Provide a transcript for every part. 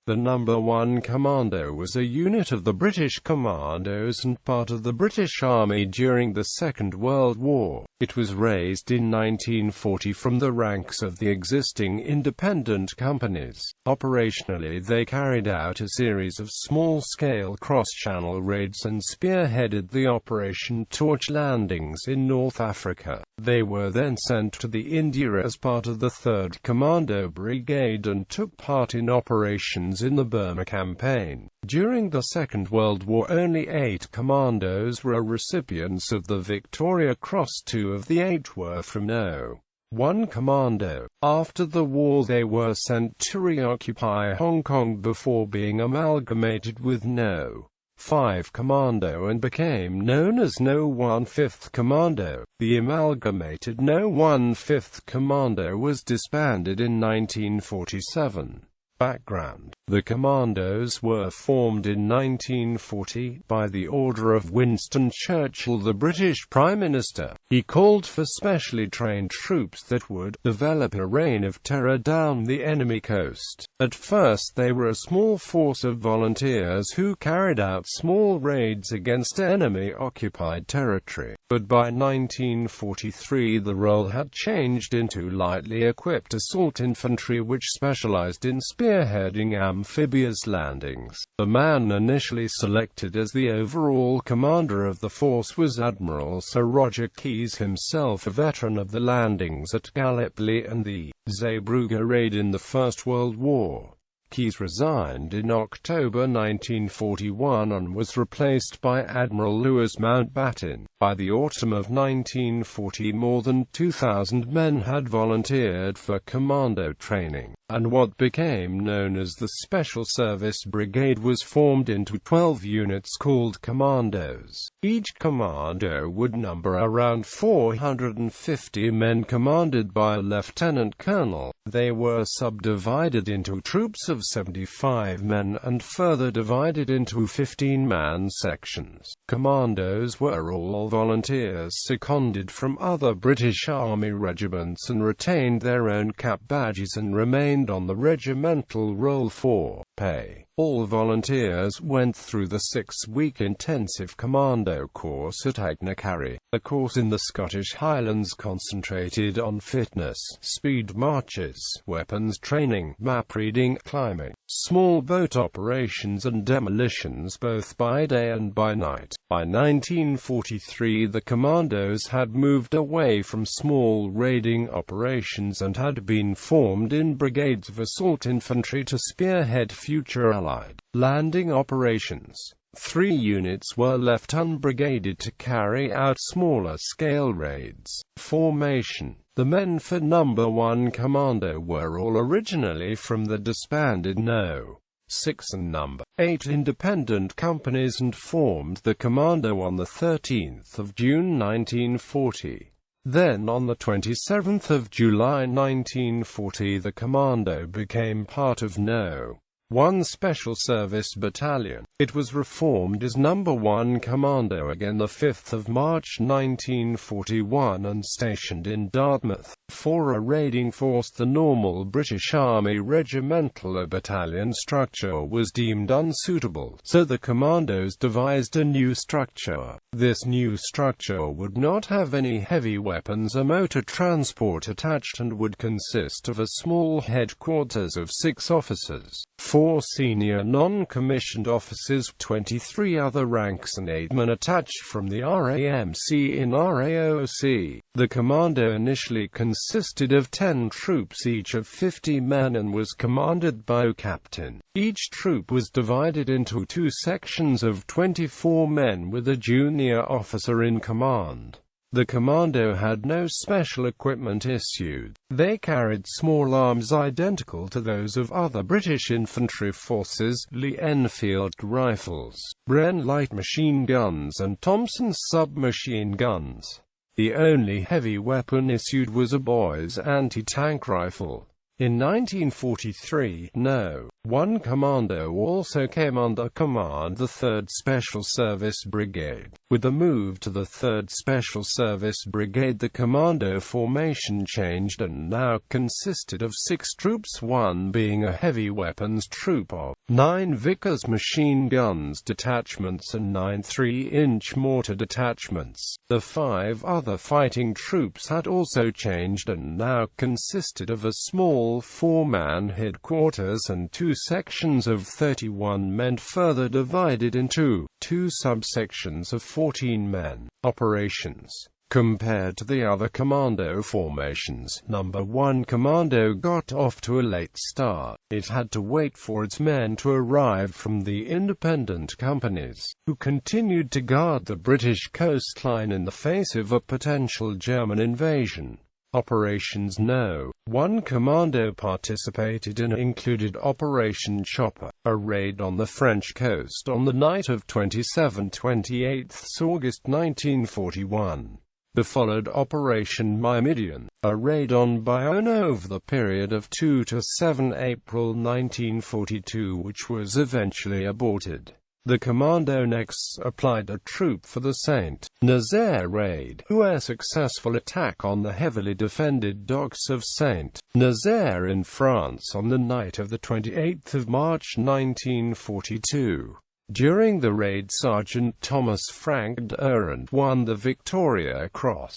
The No.1 Commando was a unit of the British Commandos and part of the British Army during the Second World War. It was raised in 1940 from the ranks of the existing independent companies. Operationally, they carried out a series of small-scale cross-channel raids and spearheaded the Operation Torch landings in North Africa. They were then sent to the India as part of the 3rd Commando Brigade and took part in operations in the Burma campaign. During the Second World War, only 8 commandos were recipients of the Victoria Cross. 2 of the 8 were from No.1 Commando. After the war, they were sent to reoccupy Hong Kong before being amalgamated with No.5 Commando and became known as No.1 5th Commando. The amalgamated No.1 5th Commando was disbanded in 1947. Background: the Commandos were formed in 1940 by the order of Winston Churchill, the British Prime Minister. He called for specially trained troops that would develop a reign of terror down the enemy coast. At first they were a small force of volunteers who carried out small raids against enemy-occupied territory. But by 1943 the role had changed into lightly equipped assault infantry which specialized in spearheading amphibious landings. The man initially selected as the overall commander of the force was Admiral Sir Roger Keyes, himself a veteran of the landings at Gallipoli and the Zeebrugge raid in the First World War. Keyes resigned in October 1941 and was replaced by Admiral Louis Mountbatten. By the autumn of 1940, more than 2,000 men had volunteered for commando training, and what became known as the Special Service Brigade was formed into 12 units called commandos. Each commando would number around 450 men commanded by a lieutenant colonel. They were subdivided into troops of 75 men and further divided into 15-man sections. Commandos were all volunteers seconded from other British Army regiments and retained their own cap badges and remained on the regimental roll for pay. All volunteers went through the 6-week intensive commando course at Agnacarry. The course in the Scottish Highlands concentrated on fitness, speed marches, weapons training, map reading, climbing, small boat operations and demolitions both by day and by night. By 1943 the commandos had moved away from small raiding operations and had been formed in brigades of assault infantry to spearhead future Allied landing operations. 3 units were left unbrigaded to carry out smaller-scale raids. Formation: the men for No.1 Commando were all originally from the disbanded No.6 and No.8 independent companies and formed the Commando on 13 June 1940. Then on 27 July 1940 the Commando became part of No.1 Special Service Battalion. It was reformed as No.1 Commando again 5 March 1941 and stationed in Dartmouth. For a raiding force, the normal British Army regimental or battalion structure was deemed unsuitable, so the Commandos devised a new structure. This new structure would not have any heavy weapons or motor transport attached and would consist of a small headquarters of 6 officers, 4 senior non-commissioned officers, 23 other ranks and 8 men attached from the RAMC in RAOC. The Commando initially consisted of 10 troops each of 50 men and was commanded by a captain. Each troop was divided into 2 sections of 24 men with a junior officer in command. The Commando had no special equipment issued. They carried small arms identical to those of other British infantry forces, Lee Enfield rifles, Bren light machine guns and Thompson submachine guns. The only heavy weapon issued was a boy's anti-tank rifle. In 1943, No.1 Commando also came under command the 3rd Special Service Brigade. With the move to the 3rd Special Service Brigade, the Commando formation changed and now consisted of 6 troops, 1 being a heavy weapons troop of 9 Vickers machine guns detachments and 9 3-inch mortar detachments. The 5 other fighting troops had also changed and now consisted of a small 4-man headquarters and 2 sections of 31 men further divided into 2 subsections of 14 men. Operations. Compared to the other commando formations, No. 1 Commando got off to a late start. It had to wait for its men to arrive from the independent companies, who continued to guard the British coastline in the face of a potential German invasion. Operations No.1 Commando participated in included Operation Chopper, a raid on the French coast on the night of 27–28 August 1941. The followed Operation Myrmidon, a raid on Bayonne over the period of 2 to 7 April 1942, which was eventually aborted. The Commando next applied a troop for the Saint Nazaire raid, whose successful attack on the heavily defended docks of Saint Nazaire in France on the night of 28 March 1942. During the raid, Sergeant Thomas Frank Durand won the Victoria Cross.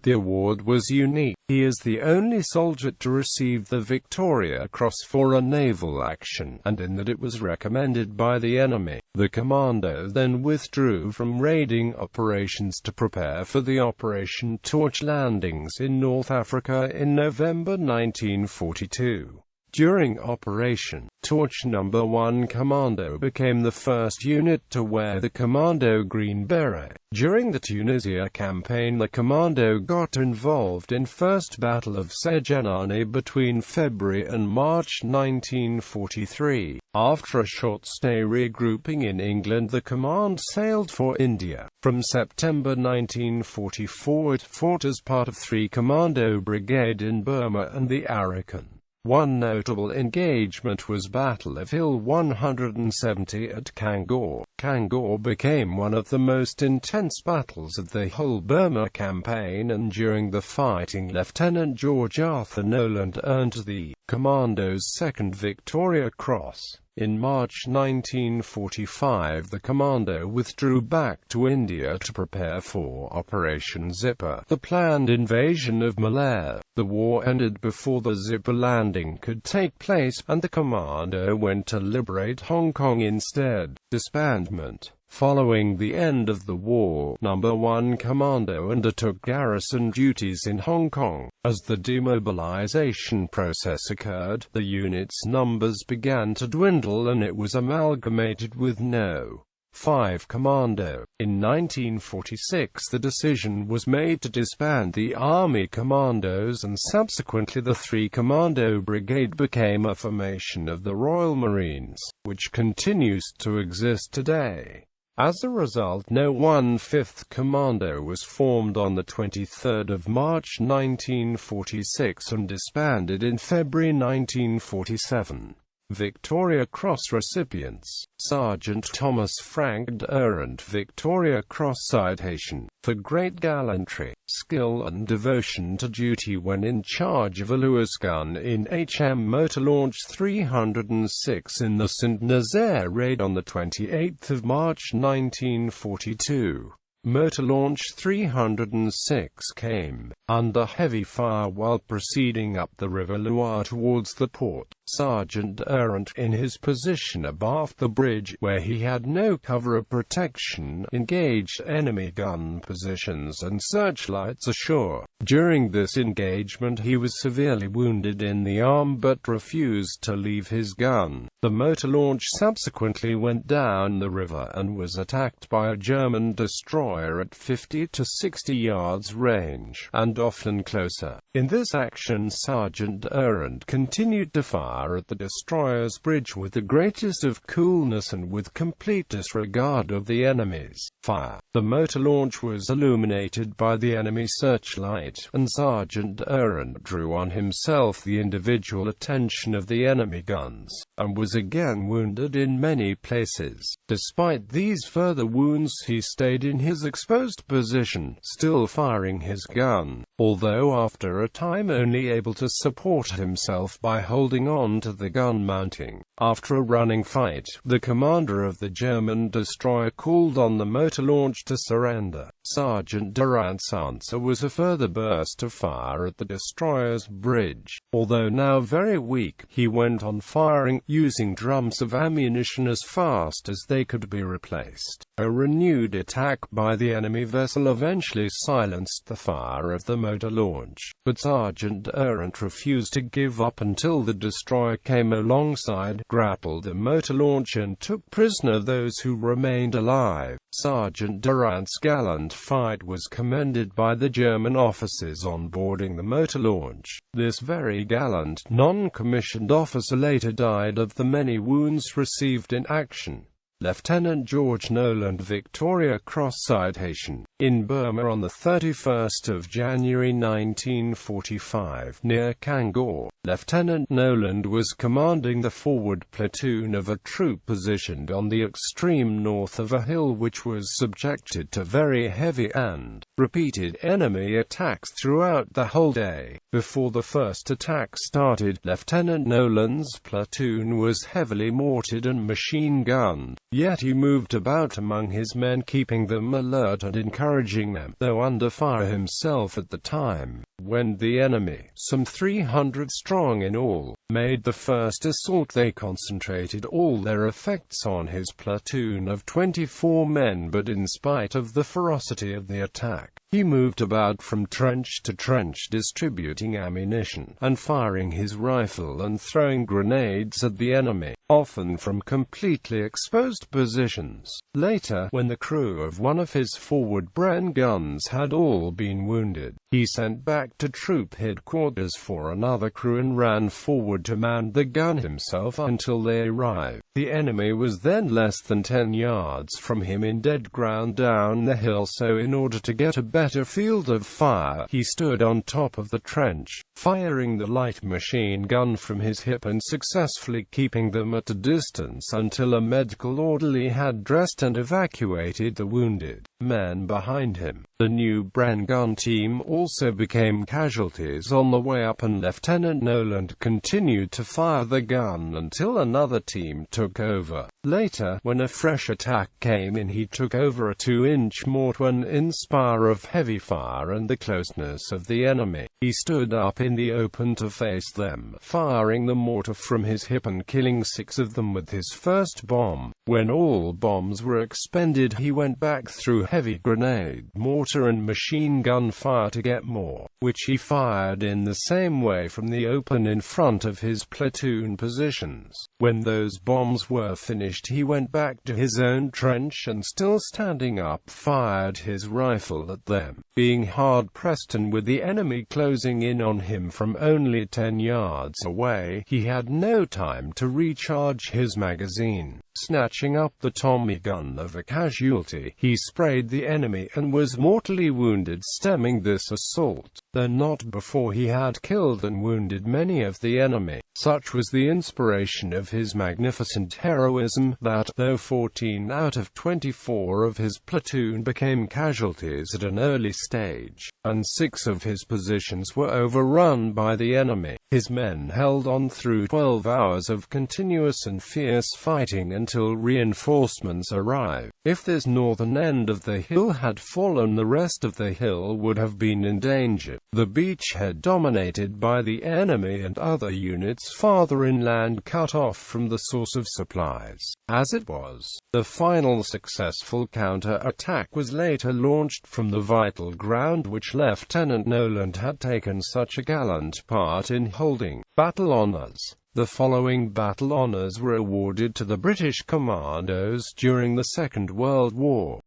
The award was unique. He is the only soldier to receive the Victoria Cross for a naval action, and in that it was recommended by the enemy. The Commando then withdrew from raiding operations to prepare for the Operation Torch landings in North Africa in November 1942. During Operation Torch, No. 1 Commando became the first unit to wear the Commando Green Beret. During the Tunisia campaign, the Commando got involved in First Battle of Sejanani between February and March 1943. After a short stay regrouping in England, the command sailed for India. From September 1944 it fought as part of 3 Commando Brigade in Burma and the Arakan. One notable engagement was Battle of Hill 170 at Kangor. Kangor became one of the most intense battles of the whole Burma campaign, and during the fighting Lieutenant George Arthur Noland earned the Commando's second Victoria Cross. In March 1945 the Commando withdrew back to India to prepare for Operation Zipper, the planned invasion of Malaya. The war ended before the Zipper landing could take place, and the Commando went to liberate Hong Kong instead. Disbandment. Following the end of the war, No. 1 Commando undertook garrison duties in Hong Kong. As the demobilization process occurred, the unit's numbers began to dwindle and it was amalgamated with No. 5 Commando. In 1946 the decision was made to disband the Army Commandos, and subsequently the 3 Commando Brigade became a formation of the Royal Marines, which continues to exist today. As a result, No.1 5th Commando was formed on 23 March 1946 and disbanded in February 1947. Victoria Cross recipients: Sergeant Thomas Frank Durand, Victoria Cross citation, for great gallantry, skill and devotion to duty when in charge of a Lewis gun in HM Motor Launch 306 in the St. Nazaire raid on 28 March 1942. Motor Launch 306 came under heavy fire while proceeding up the River Loire towards the port. Sergeant Durand, in his position abaft the bridge, where he had no cover of protection, engaged enemy gun positions and searchlights ashore. During this engagement he was severely wounded in the arm but refused to leave his gun. The motor launch subsequently went down the river and was attacked by a German destroyer at 50 to 60 yards range, and often closer. In this action Sergeant Durand continued to fire at the destroyer's bridge with the greatest of coolness and with complete disregard of the enemy's fire. The motor launch was illuminated by the enemy searchlight, and Sergeant Durand drew on himself the individual attention of the enemy guns, and was again wounded in many places. Despite these further wounds he stayed in his exposed position, still firing his gun, although after a time only able to support himself by holding on to the gun mounting. After a running fight, the commander of the German destroyer called on the motor launch to surrender. Sergeant Durant's answer was a further burst of fire at the destroyer's bridge. Although now very weak, he went on firing, using drums of ammunition as fast as they could be replaced. A renewed attack by the enemy vessel eventually silenced the fire of the motor launch, but Sergeant Durant refused to give up until the destroyer came alongside, grappled the motor launch and took prisoner those who remained alive. Sergeant Durant's gallant fight was commended by the German officers on boarding the motor launch. This very gallant, non-commissioned officer later died of the many wounds received in action. Lieutenant George Noland, Victoria Cross citation. In Burma on the 31st of January 1945, near Kangor, Lieutenant Noland was commanding the forward platoon of a troop positioned on the extreme north of a hill which was subjected to very heavy and repeated enemy attacks throughout the whole day. Before the first attack started, Lieutenant Noland's platoon was heavily mortared and machine-gunned. Yet he moved about among his men, keeping them alert and encouraging them, though under fire himself at the time. When the enemy, some 300 strong in all, made the first assault, they concentrated all their effects on his platoon of 24 men, but in spite of the ferocity of the attack, he moved about from trench to trench, distributing ammunition, and firing his rifle and throwing grenades at the enemy, often from completely exposed positions. Later, when the crew of one of his forward Bren guns had all been wounded, he sent back to troop headquarters for another crew and ran forward to man the gun himself until they arrived. The enemy was then less than 10 yards from him in dead ground down the hill, so in order to get a better field of fire, he stood on top of the trench, firing the light machine gun from his hip and successfully keeping them at a distance until a medical orderly had dressed and evacuated the wounded men behind him. The new Bren gun team also became casualties on the way up, and Lieutenant Noland continued to fire the gun until another team took over. Later, when a fresh attack came in, he took over a 2-inch mortar, and in spite of heavy fire and the closeness of the enemy, he stood up in the open to face them, firing the mortar from his hip and killing 6 of them with his first bomb. When all bombs were expended, he went back through heavy grenade, mortar and machine gun fire to get more, which he fired in the same way from the open in front of his platoon positions. When those bombs were finished, he went back to his own trench and, still standing up, fired his rifle at them. Being hard-pressed and with the enemy closing in on him from only 10 yards away, he had no time to recharge his magazine. Snatching up the Tommy gun of a casualty, he sprayed the enemy and was mortally wounded, stemming this assault, though not before he had killed and wounded many of the enemy. Such was the inspiration of his magnificent heroism, that, though 14 out of 24 of his platoon became casualties at an early stage, and 6 of his positions were overrun by the enemy, his men held on through 12 hours of continuous and fierce fighting until reinforcements arrived. If this northern end of the hill had fallen, the rest of the hill would have been in danger. The beachhead dominated by the enemy and other units farther inland, cut off from the source of supplies. As it was, the final successful counter-attack was later launched from the vital ground which Lieutenant Noland had taken such a gallant part in holding. Battle Honours. The following battle honours were awarded to the British Commandos during the Second World War.